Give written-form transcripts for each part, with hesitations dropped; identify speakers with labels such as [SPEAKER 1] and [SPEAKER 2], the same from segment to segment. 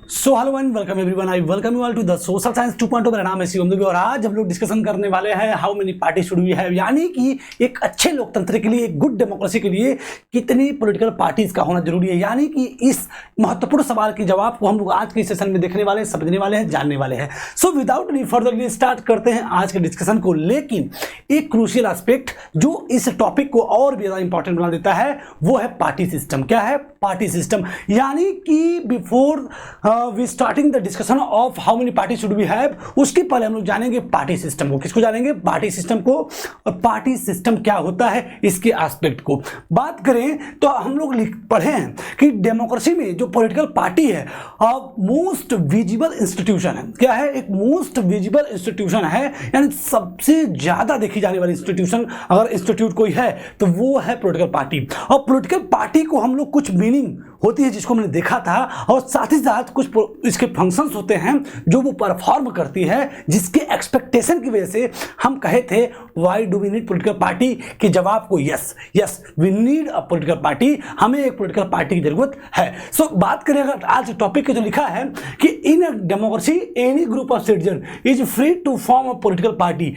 [SPEAKER 1] So hello and welcome everyone, I welcome you all to the social science 2.0। मेरा नाम है शिवम दुबे और आज हम लोग डिस्कशन करने वाले हैं how many party should we have, यानी कि एक अच्छे लोकतंत्र के लिए, एक गुड डेमोक्रेसी के लिए कितनी पॉलिटिकल पार्टीज का होना जरूरी है। यानी कि इस महत्वपूर्ण सवाल के जवाब को हम लोग आज के सेशन में देखने वाले हैं, समझने वाले हैं, जानने वाले हैं। So without any further start करते हैं आज के डिस्कशन को। लेकिन एक क्रूशियल एस्पेक्ट जो इस टॉपिक को और भी ज्यादा इंपॉर्टेंट बना देता है वो है पार्टी सिस्टम। क्या है? Party system. यानी कि before we starting the discussion of how many party should we have, उसके पहले हम लोग जानेंगे पार्टी सिस्टम को। किसको जानेंगे? पार्टी सिस्टम को। और पार्टी सिस्टम क्या होता है इसके एस्पेक्ट को बात करें तो हम लोग पढ़े हैं कि डेमोक्रेसी में जो पॉलिटिकल पार्टी है मोस्ट विजिबल इंस्टीट्यूशन है। क्या है? एक मोस्ट विजिबल इंस्टीट्यूशन है, यानी सबसे ज्यादा देखी जाने वाली इंस्टीट्यूशन अगर इंस्टीट्यूट कोई है तो वो है पॉलिटिकल पार्टी। और पॉलिटिकल पार्टी को हम लोग कुछ मीनिंग होती है जिसको मैंने देखा था, और साथ ही साथ कुछ इसके फंक्शंस होते हैं जो वो परफॉर्म करती है, जिसके एक्सपेक्टेशन की वजह से हम कहे थे why do we need political party, के जवाब को yes we need a political party, हमें एक पॉलिटिकल पार्टी की जरूरत है। सो बात करें अगर आज टॉपिक के जो लिखा है कि in democracy any group of citizen is free to form a political party.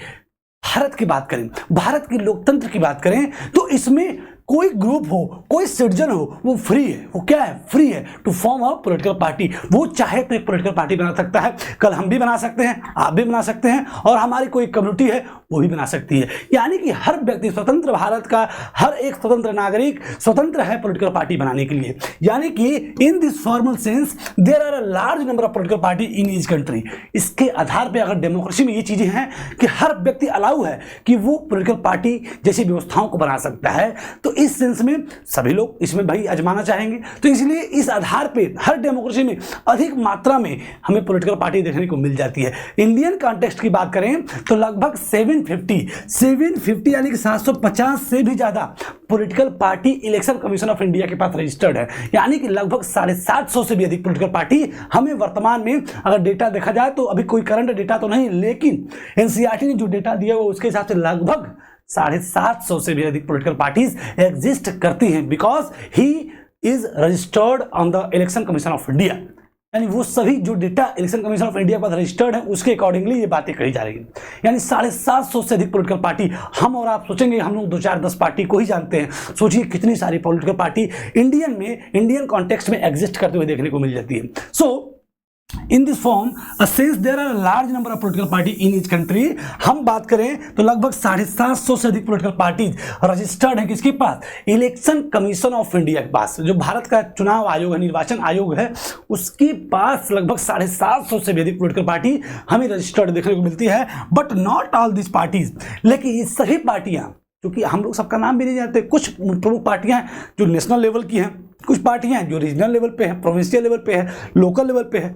[SPEAKER 1] भारत की बात करें, भारत की लोकतंत्र की बात करें तो इसमें कोई ग्रुप हो, कोई सिटीजन हो, वो फ्री है। वो क्या है? फ्री है to form a political party. वो चाहे तो एक पॉलिटिकल पार्टी बना सकता है। कल हम भी बना सकते हैं, आप भी बना सकते हैं, और हमारी कोई कम्युनिटी है वो भी बना सकती है। यानी कि हर व्यक्ति, स्वतंत्र भारत का हर एक स्वतंत्र नागरिक स्वतंत्र है पॉलिटिकल पार्टी बनाने के लिए। यानी कि in this formal sense there are a large number of political party in each country. इसके आधार पर अगर डेमोक्रेसी में ये चीजें हैं कि हर व्यक्ति अलाउ है कि वो पॉलिटिकल पार्टी जैसी व्यवस्थाओं को बना सकता है, तो इस सेंस में सभी लोग इसमें भाई आजमाना चाहेंगे। तो इसलिए इस आधार पे हर डेमोक्रेसी में अधिक मात्रा में हमें पॉलिटिकल पार्टी देखने को मिल जाती है। इंडियन कॉन्टेक्स्ट की बात करें तो लगभग 750 यानी कि 750 से भी ज्यादा political party election commission of India के पास रजिस्टर्ड है। यानी कि लगभग 750 से भी अधिक पॉलिटिकल पार्टी हमें वर्तमान में, अगर डेटा देखा जाए तो अभी कोई करंट डेटा तो नहीं, लेकिन एनसीईआरटी ने जो डेटा दिया वो उसके हिसाब से लगभग 750 से भी अधिक पॉलिटिकल पार्टीज एग्जिस्ट करती हैं, because he is registered on the election commission of India. यानी वो सभी जो data election commission of India पर रजिस्टर्ड है उसके अकॉर्डिंगली ये बातें कही जा रही है। यानी 750 से अधिक पॉलिटिकल पार्टी। हम और आप सोचेंगे हम लोग 2 4 10 पार्टी को ही जानते हैं, सोचिए कितनी सारी पॉलिटिकल पार्टी इंडियन कॉन्टेक्स्ट में एग्जिस्ट करते हुए देखने को मिल जाती है। सो in this form since there are a large number of political party in each country, हम बात करें तो लगभग 750 से अधिक पॉलिटिकल पार्टीज रजिस्टर्ड है किसके पास? इलेक्शन कमीशन ऑफ इंडिया के पास। जो भारत का चुनाव आयोग है, निर्वाचन आयोग है, उसके पास लगभग 750 से भी अधिक पॉलिटिकल पार्टी हमें रजिस्टर्ड देखने को मिलती है। But not all this parties, लेकिन ये सभी पार्टियां, क्योंकि हम लोग सबका नाम भी नहीं जानते, कुछ प्रमुख पार्टियां जो नेशनल लेवल की हैं, कुछ पार्टियां जो रीजनल लेवल पे है, प्रोविंशियल लेवल पे है, लोकल लेवल पे है,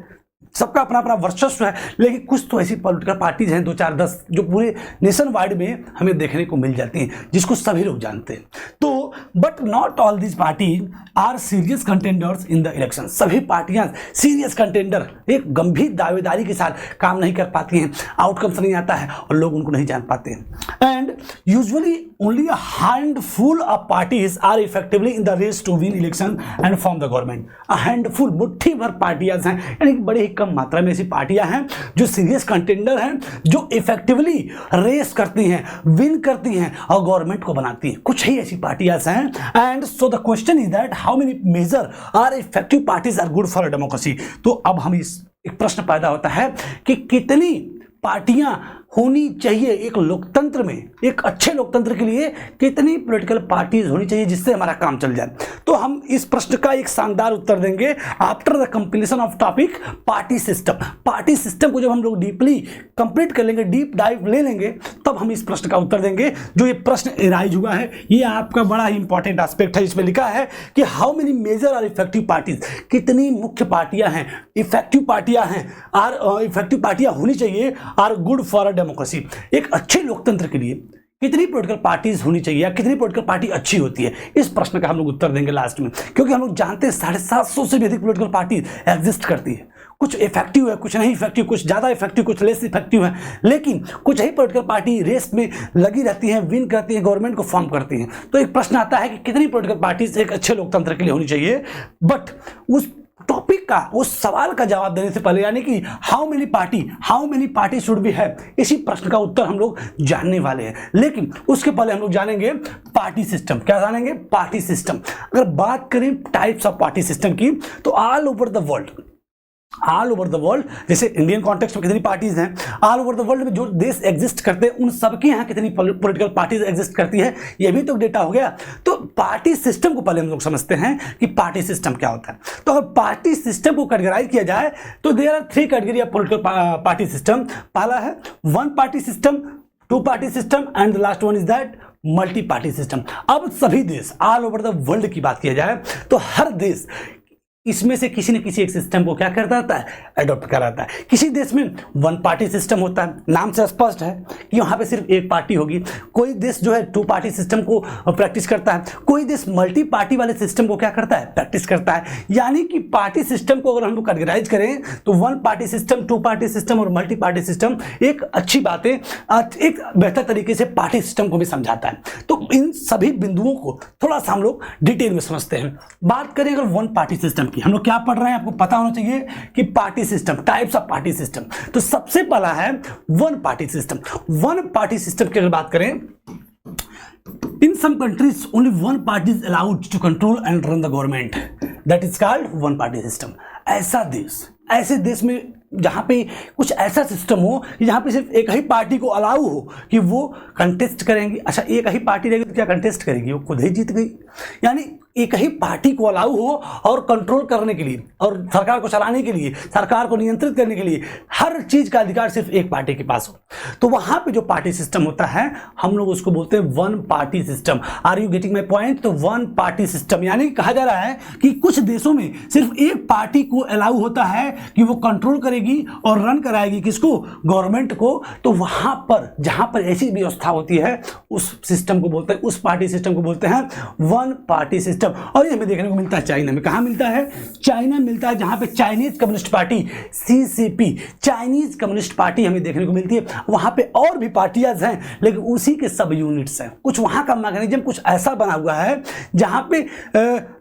[SPEAKER 1] सबका अपना अपना वर्चस्व है। लेकिन कुछ तो ऐसी पॉलिटिकल पार्टीज हैं 2 4 10 जो पूरे नेशन वाइड में हमें देखने को मिल जाती हैं, जिसको सभी लोग जानते हैं। तो but not all this parties are serious contenders in the election. सभी पार्टियां सीरियस कंटेंडर, एक गंभीर दावेदारी के साथ काम नहीं कर पाती हैं, आउटकम्स नहीं आता है और लोग उनको नहीं जान पाते हैं। And usually only a handful of parties are effectively in the race to win election and form the government. A handful, मुट्ठी भर पार्टियां हैं, यानी बड़े ही कम मात्रा में ऐसी पार्टियां हैं जो सीरियस कंटेंडर हैं, जो इफेक्टिवली रेस करती हैं, विन करती हैं और गवर्नमेंट को बनाती हैं। कुछ ही ऐसी पार्टियां हैं। And so the question is that how many major are effective parties are good for democracy. तो अब हम एक प्रश्न पैदा होता है कि कितनी पार्टियां होनी चाहिए एक लोकतंत्र में, एक अच्छे लोकतंत्र के लिए कितनी पॉलिटिकल पार्टीज होनी चाहिए जिससे हमारा काम चल जाए। तो हम इस प्रश्न का एक शानदार उत्तर देंगे after the completion of topic party system. Party system को जब हम लोग डीपली कंप्लीट कर लेंगे, डीप डाइव ले लेंगे, तब हम इस प्रश्न का उत्तर देंगे। जो ये प्रश्न एराइज हुआ है ये आपका बड़ा ही इंपॉर्टेंट एस्पेक्ट है। इसमें लिखा है कि how many major are effective parties, कितनी मुख्य पार्टियां हैं, इफेक्टिव पार्टियां हैं, आर इफेक्टिव पार्टियां होनी चाहिए, आर गुड फॉर डेमोक्रेसी। एक अच्छे लोकतंत्र के लिए कितनी पॉलिटिकल पार्टीज होनी चाहिए या कितनी पॉलिटिकल पार्टी अच्छी होती है, इस प्रश्न का हम लोग उत्तर देंगे लास्ट में। क्योंकि हम लोग जानते हैं 750 से भी अधिक पॉलिटिकल पार्टी एग्जिस्ट करती है। कुछ इफेक्टिव है, कुछ नहीं इफेक्टिव, कुछ ज़्यादा इफेक्टिव, कुछ लेस इफेक्टिव है, लेकिन कुछ ही पॉलिटिकल पार्टी रेस में लगी रहती हैं, विन करती हैं, गवर्नमेंट को फॉर्म करती हैं। तो एक प्रश्न आता है कि कितनी पॉलिटिकल पार्टीज एक अच्छे लोकतंत्र के लिए होनी चाहिए। बट उस टॉपिक का, उस सवाल का जवाब देने से पहले, यानी कि how many party should be have, इसी प्रश्न का उत्तर हम लोग जानने वाले हैं। लेकिन उसके पहले हम लोग जानेंगे पार्टी सिस्टम। क्या जानेंगे? Party system. अगर बात करें टाइप्स ऑफ पार्टी सिस्टम की, तो ऑल ओवर द वर्ल्ड, जैसे इंडियन कॉन्टेक्स्ट में कितनी पार्टीज हैं, ऑल ओवर द वर्ल्ड में जो देश एग्जिस्ट करते हैं उन सबके यहाँ कितनी पॉलिटिकल पार्टीज एग्जिस्ट करती है, ये भी तो डेटा हो गया। तो पार्टी सिस्टम को पहले हम लोग समझते हैं कि पार्टी सिस्टम क्या होता है। तो अगर पार्टी सिस्टम को कैटेगराइज किया जाए तो there are 3 category of political party system. पहला है one party system, 2 party system and the last one is that multi party system. अब सभी देश, ऑल ओवर द वर्ल्ड की बात किया जाए तो हर देश इसमें से किसी न किसी एक सिस्टम को क्या करता रहता है? अडॉप्ट कराता है। किसी देश में वन पार्टी सिस्टम होता है, नाम से स्पष्ट है कि वहाँ पे सिर्फ एक पार्टी होगी। कोई देश जो है 2 पार्टी सिस्टम को प्रैक्टिस करता है, कोई देश मल्टी पार्टी वाले सिस्टम को क्या करता है? प्रैक्टिस करता है। यानी कि पार्टी सिस्टम को अगर हम लोग कैटेगराइज करें तो one party system, 2 party system और मल्टी पार्टी सिस्टम एक अच्छी बात है, एक बेहतर तरीके से पार्टी सिस्टम को भी समझाता है। तो इन सभी बिंदुओं को थोड़ा सा हम लोग डिटेल में समझते हैं। बात करें अगर वन पार्टी सिस्टम की, हम लोग क्या पढ़ रहे हैं आपको पता होना चाहिए कि party system, types of party system. तो सबसे पहला है one party system. One party system की अगर बात करें, in some countries only one party is allowed to control and run the government, that is called one party system. ऐसे देश में जहां पे कुछ ऐसा सिस्टम हो कि जहां पे सिर्फ एक ही पार्टी को अलाउ हो कि वो कंटेस्ट करेंगी। अच्छा, एक ही पार्टी रहेगी तो क्या कंटेस्ट करेगी? वो खुद ही जीत गई। यानी एक ही पार्टी को अलाउ हो और कंट्रोल करने के लिए और सरकार को चलाने के लिए, सरकार को नियंत्रित करने के लिए हर चीज का अधिकार सिर्फ एक पार्टी के पास हो, तो वहां पे जो पार्टी सिस्टम होता है हम लोग उसको बोलते हैं one party system. Are you getting my point? तो वन पार्टी सिस्टम यानी कहा जा रहा है कि कुछ देशों में सिर्फ एक पार्टी को अलाउ होता है कि वो कंट्रोल करेगी और रन कराएगी किसको? गवर्नमेंट को। तो वहां पर जहां पर ऐसी व्यवस्था होती है उस सिस्टम को बोलते हैं, उस पार्टी सिस्टम को बोलते हैं वन पार्टी सिस्टम। और ये हमें देखने को मिलता है चाइना में। कहां मिलता है? चाइना मिलता है, जहां पे Chinese communist party CCP, Chinese communist party हमें देखने को मिलती है। वहां पे और भी पार्टियां हैं लेकिन उसी के सब यूनिट्स हैं। कुछ वहां का मैकेनिज्म कुछ ऐसा बना हुआ है जहां पे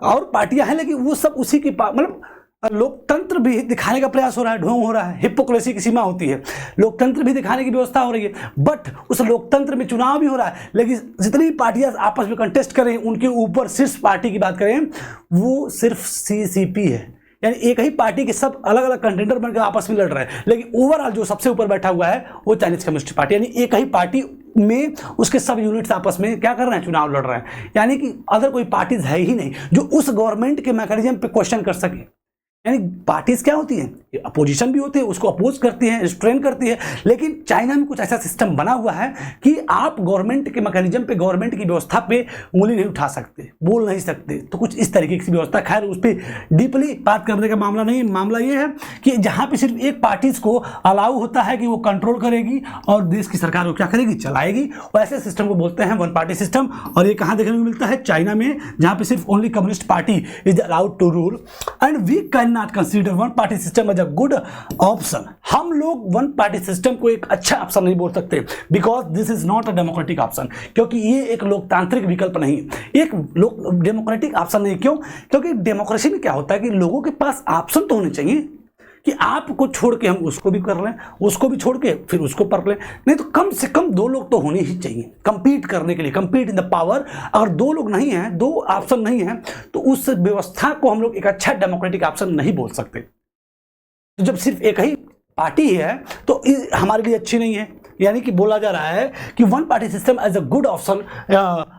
[SPEAKER 1] और पार्टियां हैं लेकिन वो सब उसी की मतलब लोकतंत्र भी दिखाने का प्रयास हो रहा है, ढोंग हो रहा है, हिपोक्रेसी की सीमा होती है। लोकतंत्र भी दिखाने की व्यवस्था हो रही है, बट उस लोकतंत्र में चुनाव भी हो रहा है, लेकिन जितनी पार्टियां आपस में कंटेस्ट करें उनके ऊपर शीर्ष पार्टी की बात करें वो सिर्फ CCP है। यानी एक ही पार्टी के सब अलग अलग कंटेंडर बनकर आपस में लड़ रहे हैं, लेकिन ओवरऑल जो सबसे ऊपर बैठा हुआ है वो चाइनीज कम्युनिस्ट पार्टी। यानी एक ही पार्टी में उसके सब यूनिट्स आपस में क्या कर रहे हैं? चुनाव लड़ रहे हैं। यानी कि अदर कोई पार्टीज है ही नहीं जो उस गवर्नमेंट के मैकेनिज्म पे क्वेश्चन कर सके। यानी पार्टीज क्या होती हैं? अपोजिशन भी होती है, उसको अपोज करती है, रिस्ट्रेन करती है। लेकिन चाइना में कुछ ऐसा सिस्टम बना हुआ है कि आप गवर्नमेंट के मैकेनिज्म पे, गवर्नमेंट की व्यवस्था पे उंगली नहीं उठा सकते, बोल नहीं सकते। तो कुछ इस तरीके की व्यवस्था, खैर उस पर डीपली बात करने का मामला नहीं। मामला ये है कि जहां पे सिर्फ एक पार्टीज को अलाउ होता है कि वो कंट्रोल करेगी और देश की सरकार को क्या करेगी? चलाएगी। वैसे सिस्टम को बोलते हैं वन पार्टी सिस्टम। और ये कहां देखने को मिलता है? चाइना में, जहां पे सिर्फ only communist party is allowed to rule and we can not consider one party system as a good option. हम लोग वन पार्टी सिस्टम को एक अच्छा ऑप्शन नहीं बोल सकते, because this is not a democratic option, क्योंकि ये एक लोकतांत्रिक विकल्प नहीं, एक डेमोक्रेटिक ऑप्शन नहीं। क्यों? क्योंकि डेमोक्रेसी में क्या होता है कि लोगों के पास ऑप्शन तो होने चाहिए कि आपको छोड़ के हम उसको भी कर लें, उसको भी छोड़ के फिर उसको पढ़ लें। नहीं तो कम से कम 2 लोग तो होने ही चाहिए कंपीट करने के लिए, कंपीट इन द पावर। अगर 2 लोग नहीं हैं, 2 ऑप्शन नहीं है, तो उस व्यवस्था को हम लोग एक अच्छा डेमोक्रेटिक ऑप्शन नहीं बोल सकते। तो जब सिर्फ एक ही पार्टी है तो हमारे लिए अच्छी नहीं है। यानी कि बोला जा रहा है कि one party system as a good option,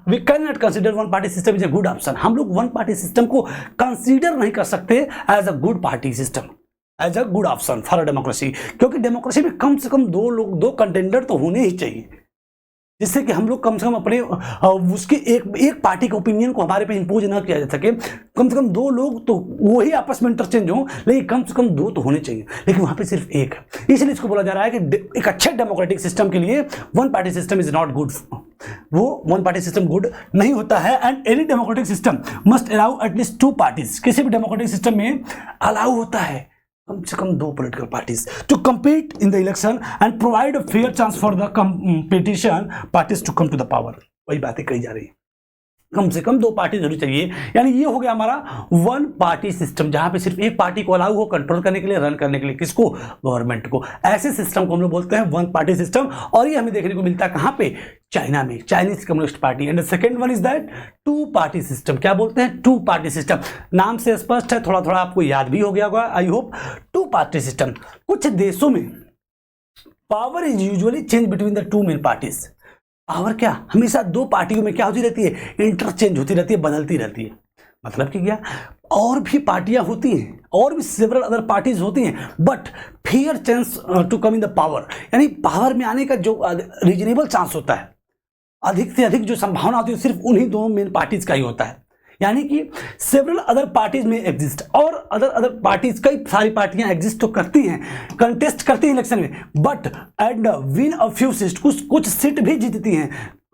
[SPEAKER 1] we can not consider one party system is a good option. हम लोग वन पार्टी सिस्टम को कंसीडर नहीं कर सकते as a good party system, as a good option for democracy. क्योंकि democracy में कम से कम 2 लोग, 2 कंटेंडर तो होने ही चाहिए, जिससे कि हम लोग कम से कम अपने उसके एक पार्टी के ओपिनियन को हमारे पे इंपोज ना किया जा सके। कम से कम 2 लोग तो वही आपस में इंटरचेंज हो, लेकिन कम से कम 2 तो होने चाहिए, लेकिन वहां पे सिर्फ एक है। इसलिए इसको बोला जा रहा है कि एक अच्छे डेमोक्रेटिक सिस्टम के लिए one party system is not good. वो वन पार्टी सिस्टम गुड नहीं होता है। And any democratic system must allow at least 2 parties. किसी भी डेमोक्रेटिक सिस्टम में अलाउ होता है कम से कम 2 political parties to compete in the election and provide a fair chance for the competition parties to come to the power। वही बातें कही जा रही है। कम से कम 2 पार्टी जरूर चाहिए। यानी ये हो गया हमारा वन पार्टी सिस्टम, जहां पे सिर्फ एक पार्टी को अलाउ हो कंट्रोल करने के लिए, रन करने के लिए, किसको? गवर्नमेंट को। ऐसे सिस्टम को हम लोग बोलते हैं वन पार्टी सिस्टम, और ये हमें देखने को मिलता है कहां पे? चाइना में, Chinese communist party. And the second one is that two party system. क्या बोलते हैं? Two party system. नाम से स्पष्ट है, थोड़ा थोड़ा आपको याद भी हो गया होगा I hope. Two party system, कुछ देशों में power is usually change between the two main parties. Power क्या हमेशा 2 पार्टियों में क्या होती रहती है? इंटरचेंज होती रहती है, बदलती रहती है। मतलब कि क्या? और भी पार्टियां होती हैं, और भी सेवरल अदर पार्टीज होती हैं, but fair chance to come in the power, यानी पावर में आने का जो रीजनेबल चांस होता है, अधिक से अधिक जो संभावना होती है, सिर्फ उन्हीं 2 मेन पार्टीज का ही होता है। यानी कि सेवरल अदर पार्टीज में एग्जिस्ट, और अदर पार्टीज, कई सारी पार्टियां एग्जिस्ट तो करती हैं, कंटेस्ट करती हैं इलेक्शन में, but and win a few seat, कुछ सीट भी जीतती हैं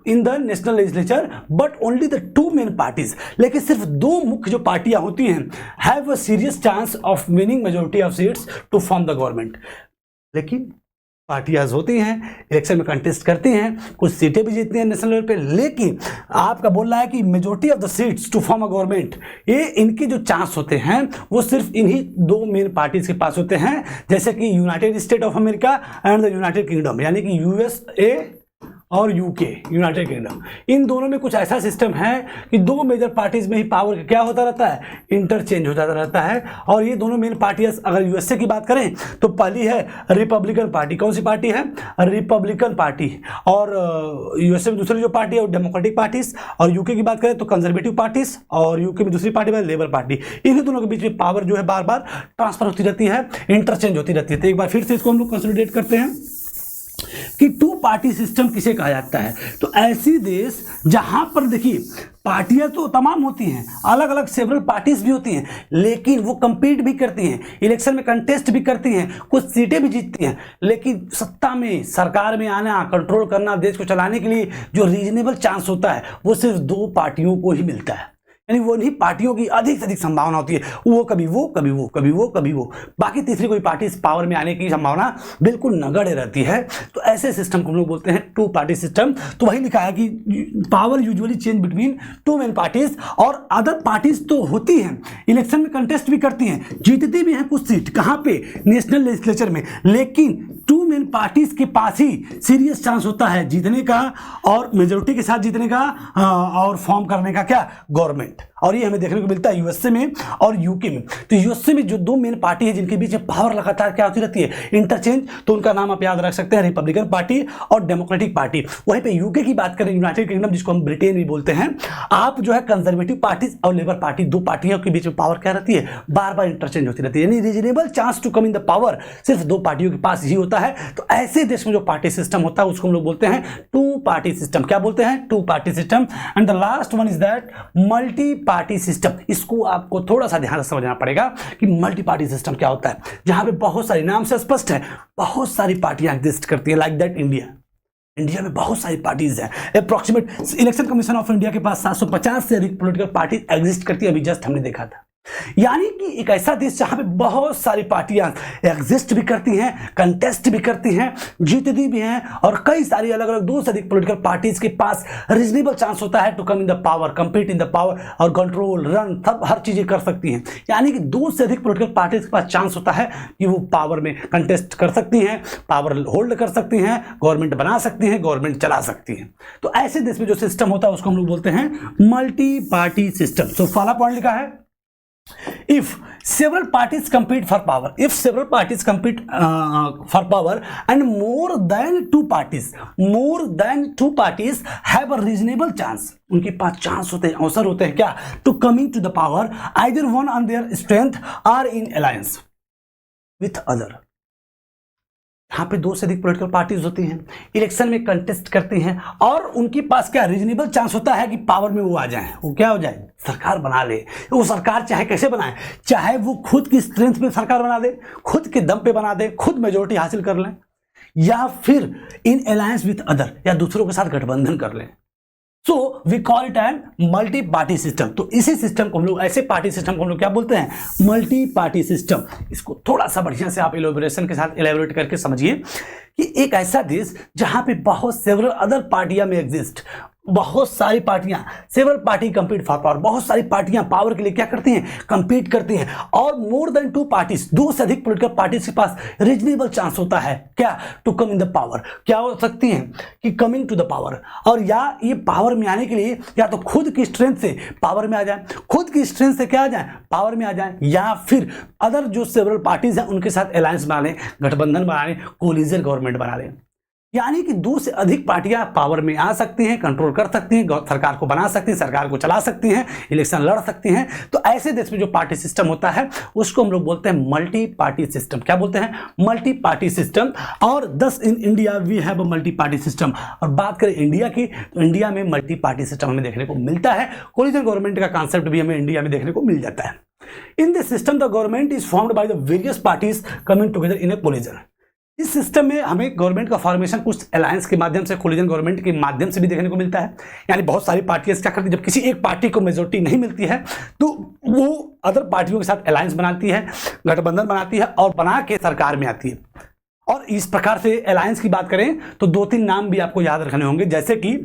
[SPEAKER 1] in the national legislature, but only the 2 main parties. लेकिन सिर्फ 2 मुख्य जो पार्टियां होती हैं have a serious chance of winning majority of seats to form the government. लेकिन पार्टियां होती हैं, इलेक्शन में कंटेस्ट करती हैं, कुछ सीटें भी जीतती हैं नेशनल लेवल पे, लेकिन आपका बोल रहा है कि majority of the seats to form a government, ये इनके जो चांस होते हैं वो सिर्फ इन्हीं 2 मेन पार्टीज के पास होते हैं, जैसे कि United state of America and the United kingdom, यानी कि यूएसए और यूके, यूनाइटेड किंगडम। इन दोनों में कुछ ऐसा सिस्टम है कि 2 मेजर पार्टीज में ही पावर क्या होता रहता है? इंटरचेंज होता रहता है। और ये दोनों मेन पार्टियां, अगर यूएसए की बात करें तो पहली है रिपब्लिकन पार्टी। कौन सी पार्टी है? Republican party. और यूएसए में दूसरी जो पार्टी है वो डेमोक्रेटिक पार्टीज, और यूके की बात करें तो कंजर्वेटिव पार्टीज, और यूके में दूसरी पार्टी है लेबर पार्टी। इन्हीं दोनों के बीच में पावर जो है बार बार ट्रांसफर होती रहती है, इंटरचेंज होती रहती है। तो एक बार फिर से इसको हम लोग कंसोलिडेट करते हैं कि 2 पार्टी सिस्टम किसे कहा जाता है? तो ऐसी देश जहां पर देखिए पार्टियां तो तमाम होती हैं, अलग अलग सेवरल पार्टीज भी होती हैं, लेकिन वो कंपीट भी करती हैं, इलेक्शन में कंटेस्ट भी करती हैं, कुछ सीटें भी जीतती हैं, लेकिन सत्ता में, सरकार में आना, कंट्रोल करना, देश को चलाने के लिए जो रीजनेबल चांस होता है वो सिर्फ 2 पार्टियों को ही मिलता है। यानी वो नहीं, पार्टियों की अधिक से अधिक संभावना होती है, वो कभी वो, कभी वो, कभी वो, कभी वो, बाकी तीसरी कोई पार्टी इस पावर में आने की संभावना बिल्कुल नगण्य रहती है। तो ऐसे सिस्टम को हम लोग बोलते हैं 2 पार्टी सिस्टम। तो वही लिखा है कि power usually change between 2 main parties, और अदर पार्टीज तो होती हैं, इलेक्शन में कंटेस्ट भी करती हैं, जीतती भी हैं कुछ सीट, कहाँ पे? नेशनल लेजिस्लेचर में, लेकिन 2 मेन पार्टीज के पास ही सीरियस चांस होता है जीतने का, और मेजोरिटी के साथ जीतने का, और फॉर्म करने का क्या? गवर्नमेंट। और ये हमें देखने को मिलता है यूएसए में और यूके में। तो यूएसए में जो 2 मेन पार्टी है जिनके बीच में पावर लगातार क्या होती रहती है? इंटरचेंज, तो उनका नाम आप याद रख सकते हैं, रिपब्लिकन पार्टी और डेमोक्रेटिक पार्टी। वहीं पे यूके की बात करें, यूनाइटेड किंगडम जिसको हम ब्रिटेन भी बोलते हैं, आप जो है कंजर्वेटिव पार्टीज और लेबर पार्टी, 2 पार्टियों के बीच में पावर क्या रहती है? बार बार इंटरचेंज होती रहती है, यानी reasonable chance to come in the power सिर्फ 2 पार्टियों के पास ही होता है। तो ऐसे देश में जो पार्टी सिस्टम होता है उसको हम लोग बोलते हैं 2 पार्टी सिस्टम। क्या बोलते हैं? 2 party system. And the last one is that multi party system. इसको आपको थोड़ा सा ध्यान से समझना पड़ेगा कि मल्टी पार्टी सिस्टम क्या होता है, जहां पे बहुत सारी, नाम से स्पष्ट है, बहुत सारी पार्टियां एग्जिस्ट करती है। लाइक दैट इंडिया में बहुत सारी पार्टीज हैं। Approximate election commission of India के पास 750 से अधिक पॉलिटिकल पार्टी एग्जिस्ट करती है, अभी जस्ट हमने देखा था। यानी कि एक ऐसा देश जहां पे बहुत सारी पार्टियां एग्जिस्ट भी करती हैं, कंटेस्ट भी करती हैं, जीतती भी हैं, और कई सारी अलग अलग 2 से अधिक पॉलिटिकल पार्टीज के पास रीजनेबल चांस होता है to come in the power, compete in the power, और कंट्रोल, रन, सब हर चीजें कर सकती हैं। यानी कि 2 से अधिक पॉलिटिकल पार्टीज के पास चांस होता है कि वो पावर में कंटेस्ट कर सकती हैं, पावर होल्ड कर सकती हैं, गवर्नमेंट बना सकती हैं, गवर्नमेंट चला सकती हैं। तो ऐसे देश में जो सिस्टम होता है उसको हम लोग बोलते हैं मल्टी पार्टी सिस्टम। तो पहला पॉइंट लिखा है, if several parties compete for power, if several parties compete for power and more than two parties have a reasonable chance, उनके पास चांस होते हैं, अवसर होते हैं क्या? to coming to the power, either one on their strength or in alliance with other। यहाँ पे 2 से अधिक पॉलिटिकल पार्टीज होती हैं, इलेक्शन में कंटेस्ट करती हैं, और उनके पास क्या रीजनेबल चांस होता है कि पावर में वो आ जाएं, वो क्या हो जाए? सरकार बना ले। वो सरकार चाहे कैसे बनाए, चाहे वो खुद की स्ट्रेंथ पे सरकार बना दे, खुद के दम पे बना दे, खुद मेजोरिटी हासिल कर लें, या फिर इन अलायंस विथ अदर, या दूसरों के साथ गठबंधन कर लें। So we call it an multi party system. तो इसी सिस्टम को हम लोग, ऐसे पार्टी सिस्टम को हम लोग क्या बोलते हैं? Multi party system. इसको थोड़ा सा बढ़िया से आप इलेबोरेशन के साथ इलेबोरेट करके समझिए कि एक ऐसा देश जहां पे बहुत सेवरल अदर पार्टियां में एग्जिस्ट, बहुत सारी पार्टियां, several party compete for power, बहुत सारी पार्टियां पावर के लिए क्या करती हैं, कम्पीट करती हैं। और मोर देन 2 पार्टीज, 2 से अधिक पॉलिटिकल पार्टीज के पास रीजनेबल चांस होता है क्या, to come in the power, क्या हो सकती हैं कि कमिंग टू द पावर, और या ये पावर में आने के लिए या तो खुद की स्ट्रेंथ से पावर में आ जाए, खुद की स्ट्रेंथ से क्या आ जाए, पावर में आ जाए, या फिर अदर जो सेवरल पार्टीज हैं उनके साथ अलायंस बना लें, गठबंधन बना लें, कोलिजन गवर्नमेंट बना लें। यानी कि 2 से अधिक पार्टियां पावर में आ सकती हैं, कंट्रोल कर सकती हैं, सरकार को बना सकती हैं, सरकार को चला सकती हैं, इलेक्शन लड़ सकती हैं। तो ऐसे देश में जो पार्टी सिस्टम होता है उसको हम लोग बोलते हैं मल्टी पार्टी सिस्टम। क्या बोलते हैं, मल्टी पार्टी सिस्टम। और thus in India we have a multi party system. और बात करें इंडिया की, तो इंडिया में मल्टी पार्टी सिस्टम हमें देखने को मिलता है। कोलिजन गवर्नमेंट का कॉन्सेप्ट भी हमें इंडिया में देखने को मिल जाता है। In this system the government is formed by the various parties coming together in A collision. इस सिस्टम में हमें गवर्नमेंट का फॉर्मेशन कुछ अलायंस के माध्यम से, कोलिजन गवर्नमेंट के माध्यम से भी देखने को मिलता है। यानी बहुत सारी पार्टियां क्या करती है, जब किसी एक पार्टी को मेजोरिटी नहीं मिलती है तो वो अदर पार्टियों के साथ अलायंस बनाती है, गठबंधन बनाती है और बना के सरकार में आती है। और इस प्रकार से अलायंस की बात करें तो 2-3 नाम भी आपको याद रखने होंगे, जैसे कि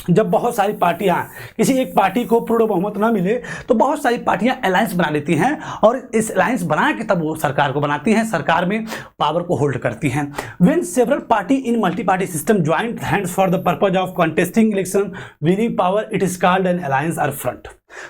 [SPEAKER 1] जब बहुत सारी पार्टियां, किसी एक पार्टी को पूर्ण बहुमत ना मिले तो बहुत सारी पार्टियां अलायंस बना लेती हैं और इस अलायंस बना के तब वो सरकार को बनाती हैं, सरकार में पावर को होल्ड करती हैं। When several party in multi party system joint hands for the purpose of contesting election winning power, it is called an alliance और फ्रंट।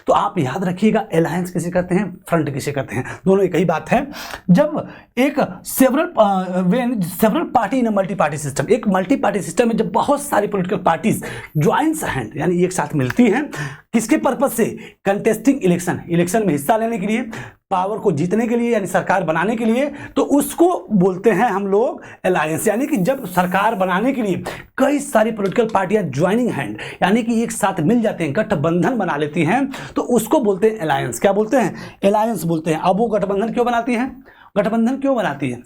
[SPEAKER 1] तो आप याद रखिएगा, अलायंस किसे कहते हैं, फ्रंट किसे कहते हैं, दोनों एक ही बात है। जब एक सेवरल पार्टी इन मल्टी पार्टी सिस्टम, एक मल्टी पार्टी सिस्टम में जब बहुत सारी पॉलिटिकल पार्टीज ज्वाइंट हैंड यानी एक साथ मिलती हैं, किसके पर्पज से, कंटेस्टिंग इलेक्शन, इलेक्शन में हिस्सा लेने के लिए, पावर को जीतने के लिए यानी सरकार बनाने के लिए, तो उसको बोलते हैं हम लोग अलायंस। यानी कि जब सरकार बनाने के लिए कई सारी पॉलिटिकल पार्टियां ज्वाइनिंग हैंड यानी कि एक साथ मिल जाते हैं, गठबंधन बना लेती हैं, तो उसको बोलते हैं अलायंस। क्या बोलते हैं, अलायंस बोलते हैं। अब वो गठबंधन क्यों बनाती हैं, गठबंधन क्यों बनाती है,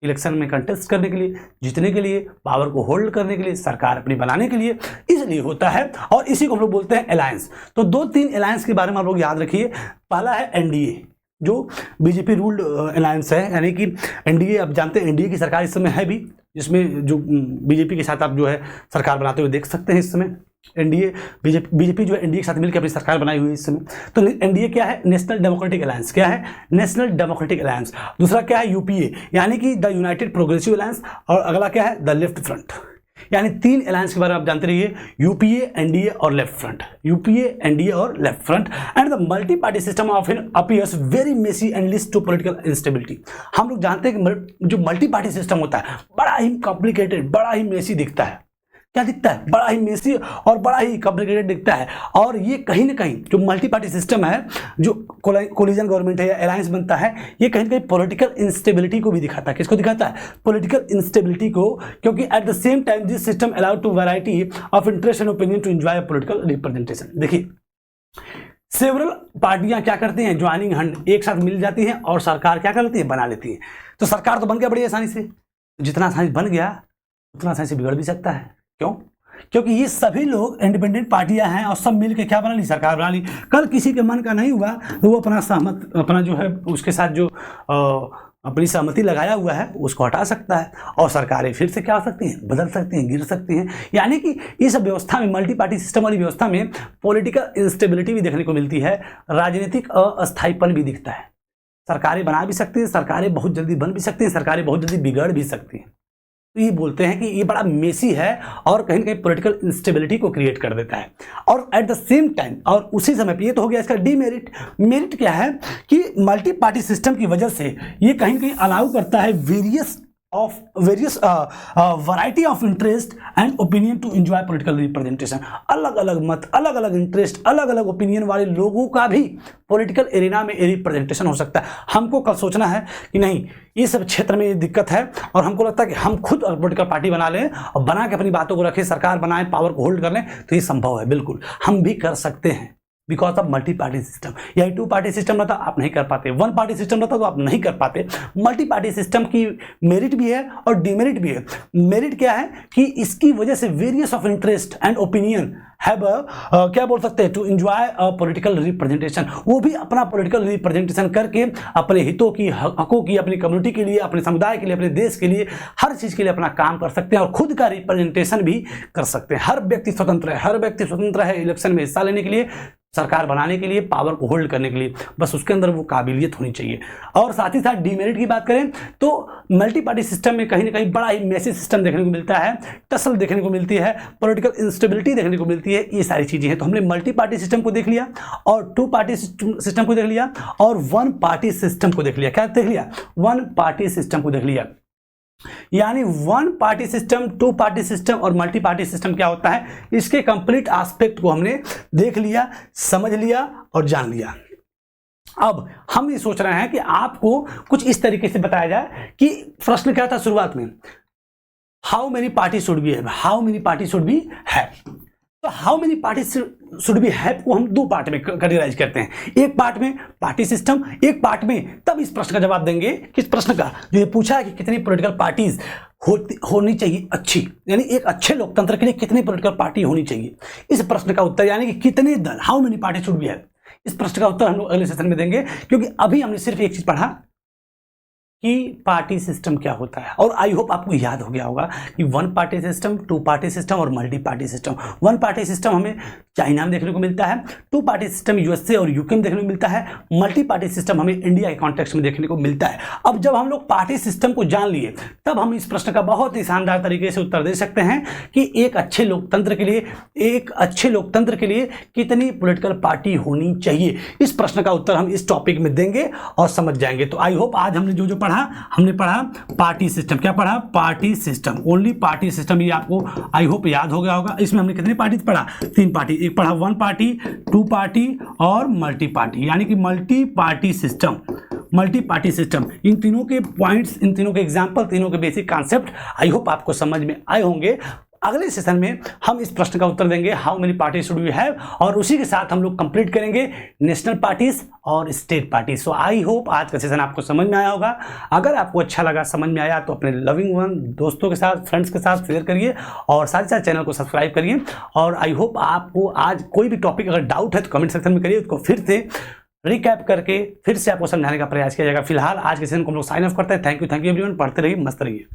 [SPEAKER 1] इलेक्शन में कंटेस्ट करने के लिए, जीतने के लिए, पावर को होल्ड करने के लिए, सरकार अपनी बनाने के लिए, इसलिए होता है। और इसी को हम लोग बोलते हैं अलायंस। तो 2-3 अलायंस के बारे में आप लोग याद रखिए। पहला है एनडीए, जो बीजेपी रूल्ड अलायंस है, यानी कि एनडीए, आप जानते हैं एनडीए की सरकार इस समय है भी, जिसमें जो बीजेपी के साथ आप जो है सरकार बनाते हुए देख सकते हैं। इस समय एनडीए, बीजेपी जो है एनडीए के साथ मिलकर अपनी सरकार बनाई हुई है इस समय। तो एनडीए क्या है, नेशनल डेमोक्रेटिक अलायंस। क्या है, नेशनल डेमोक्रेटिक अलायंस। दूसरा क्या है, यूपीए यानी कि द यूनाइटेड प्रोग्रेसिव अलायंस। और अगला क्या है, द लेफ्ट फ्रंट। यानी 3 अलायंस के बारे में आप जानते रहिए, यूपीए, एनडीए और लेफ्ट फ्रंट, यूपीए, एनडीए और left front. And the multi party system often appears very messy and leads to political instability. हम लोग जानते हैं कि जो मल्टी पार्टी सिस्टम होता है बड़ा ही कॉम्प्लिकेटेड, बड़ा ही मेसी दिखता है। क्या दिखता है, बड़ा ही मेसी और बड़ा ही कॉम्प्लिकेटेड दिखता है। और ये कहीं ना कहीं जो मल्टी पार्टी सिस्टम है, जो कोलिजन गवर्नमेंट है या अलायंस बनता है, ये कहीं ना कहीं पॉलिटिकल इंस्टेबिलिटी को भी दिखाता है। किसको दिखाता है, पॉलिटिकल इंस्टेबिलिटी को। क्योंकि at the same time this system allowed to variety of interest and opinion to enjoy political representation. देखिए, सेवरल पार्टियां क्या करती हैं, ज्वाइनिंग हैंड एक साथ मिल जाती हैं और सरकार क्या कर लेती है, बना लेती है। तो सरकार तो बन गया बड़ी आसानी से, जितना आसानी बन गया उतना आसानी से बिगड़ भी सकता है। क्यों, क्योंकि ये सभी लोग इंडिपेंडेंट पार्टियां हैं और सब मिलकर क्या बना ली, सरकार बना ली। कल किसी के मन का नहीं हुआ तो वो अपना जो है उसके साथ जो अपनी सहमति लगाया हुआ है उसको हटा सकता है और सरकारें फिर से क्या हो सकती हैं, बदल सकती हैं, गिर सकती हैं। यानी कि इस व्यवस्था में, मल्टी पार्टी सिस्टम वाली व्यवस्था में पॉलिटिकल इंस्टेबिलिटी भी देखने को मिलती है, राजनीतिक अस्थायीपन भी दिखता है। सरकारें बना भी सकती हैं, सरकारें बहुत जल्दी बन भी सकती हैं, सरकारें बहुत जल्दी बिगड़ भी सकती हैं। तो ये बोलते हैं कि ये बड़ा मेसी है और कहीं ना कहीं पॉलिटिकल इंस्टेबिलिटी को क्रिएट कर देता है। और एट द सेम टाइम, और उसी समय पे ये तो हो गया इसका डीमेरिट। मेरिट क्या है कि मल्टी पार्टी सिस्टम की वजह से ये कहीं ना कहीं अलाउ करता है various variety of interest and opinion to enjoy political representation. अलग अलग मत, अलग अलग इंटरेस्ट, अलग अलग ओपिनियन वाले लोगों का भी पॉलिटिकल एरिना में रिप्रेजेंटेशन हो सकता है। हमको कल सोचना है कि नहीं, ये सब क्षेत्र में ये दिक्कत है और हमको लगता है कि हम खुद पॉलिटिकल पार्टी बना लें और बना के अपनी बातों को रखें, सरकार बनाएं, पावर को होल्ड कर लें, तो ये संभव है, बिल्कुल हम भी कर सकते हैं। Because of multi party system. यही 2 पार्टी सिस्टम रहता आप नहीं कर पाते, 1 पार्टी सिस्टम रहता तो आप नहीं कर पाते। मल्टी पार्टी सिस्टम की मेरिट भी है और डिमेरिट भी है। मेरिट क्या है कि इसकी वजह से various of interest and opinion have क्या बोल सकते हैं, to enjoy a political representation, वो भी अपना पॉलिटिकल रिप्रेजेंटेशन करके अपने हितों की, हकों की, अपनी कम्युनिटी के लिए, अपने समुदाय के लिए, अपने देश के लिए, हर चीज़ के लिए अपना काम कर सकते हैं और खुद का रिप्रेजेंटेशन भी कर सकते हैं। हर व्यक्ति स्वतंत्र है, हर व्यक्ति स्वतंत्र है इलेक्शन में हिस्सा लेने के लिए, सरकार बनाने के लिए, पावर को होल्ड करने के लिए, बस उसके अंदर वो काबिलियत होनी चाहिए। और साथ ही साथ डीमेरिट की बात करें तो मल्टी पार्टी सिस्टम में कहीं ना कहीं बड़ा ही मैसी सिस्टम देखने को मिलता है, टसल देखने को मिलती है, पॉलिटिकल इंस्टेबिलिटी देखने को मिलती है, ये सारी चीजें हैं। तो हमने मल्टी पार्टी सिस्टम को देख लिया और टू पार्टी सिस्टम को देख लिया और वन पार्टी सिस्टम को देख लिया। क्या देख लिया? वन पार्टी सिस्टम को देख लिया। यानी one party system, two party system और मल्टी पार्टी सिस्टम क्या होता है, इसके कंप्लीट एस्पेक्ट को हमने देख लिया, समझ लिया और जान लिया। अब हम ये सोच रहे हैं कि आपको कुछ इस तरीके से बताया जाए कि प्रश्न क्या था शुरुआत में, how many party should be have, how many party should be have. तो how many party should be have को हम दो पार्ट में कैटेगराइज करते हैं, एक पार्ट में पार्टी सिस्टम, एक पार्ट में तब इस प्रश्न का जवाब देंगे, किस प्रश्न का, जो ये पूछा है कि कितनी पॉलिटिकल पार्टीज होनी चाहिए अच्छी, यानी एक अच्छे लोकतंत्र के लिए कितनी पॉलिटिकल पार्टी होनी चाहिए, इस प्रश्न का उत्तर, यानी कि कितने दल, how many party should be have, इस प्रश्न का उत्तर हम लोग अगले सेशन में देंगे। क्योंकि अभी हमने सिर्फ एक चीज पढ़ा कि पार्टी सिस्टम क्या होता है, और आई होप आपको याद हो गया होगा कि one party system, two party system और multi party system. One party system हमें चाइना में देखने को मिलता है, टू पार्टी सिस्टम यूएसए और यूके में देखने को मिलता है, मल्टी पार्टी सिस्टम हमें इंडिया के कॉन्टेक्स्ट में देखने को मिलता है। अब जब हम लोग पार्टी सिस्टम को जान लिए तब हम इस प्रश्न का बहुत ही शानदार तरीके से उत्तर दे सकते हैं कि एक अच्छे लोकतंत्र के लिए, एक अच्छे लोकतंत्र के लिए कितनी पॉलिटिकल पार्टी होनी चाहिए। इस प्रश्न का उत्तर हम इस टॉपिक में देंगे और समझ जाएंगे। तो आई होप आज हमने जो हमने पढ़ा पार्टी सिस्टम, क्या पढ़ा, party system, only party system, ये आपको आई होप याद हो गया होगा। इसमें हमने कितनी पार्टी पढ़ा, तीन पार्टी, एक पढ़ा वन पार्टी, टू पार्टी और मल्टी पार्टी, यानी कि multi party system, multi party system. इन तीनों के पॉइंट्स, इन तीनों के एग्जाम्पल, तीनों के बेसिक कॉन्सेप्ट आई होप आपको समझ में आए होंगे। अगले सेशन में हम इस प्रश्न का उत्तर देंगे, how many party should we have, और उसी के साथ हम लोग कंप्लीट करेंगे नेशनल पार्टीज और state parties. So I hope आज का सेशन आपको समझ में आया होगा। अगर आपको अच्छा लगा, समझ में आया, तो अपने लविंग वन दोस्तों के साथ, फ्रेंड्स के साथ शेयर करिए और साथ ही साथ चैनल को सब्सक्राइब करिए। और आई होप आपको आज कोई भी टॉपिक अगर डाउट है तो कमेंट सेक्शन में करिए, उसको फिर से रिकैप करके फिर से आपको समझाने का प्रयास किया जाएगा। फिलहाल आज के सेशन को हम लोग साइन ऑफ करते हैं। थैंक यू एवरीवन, पढ़ते रहिए, मस्त रहिए।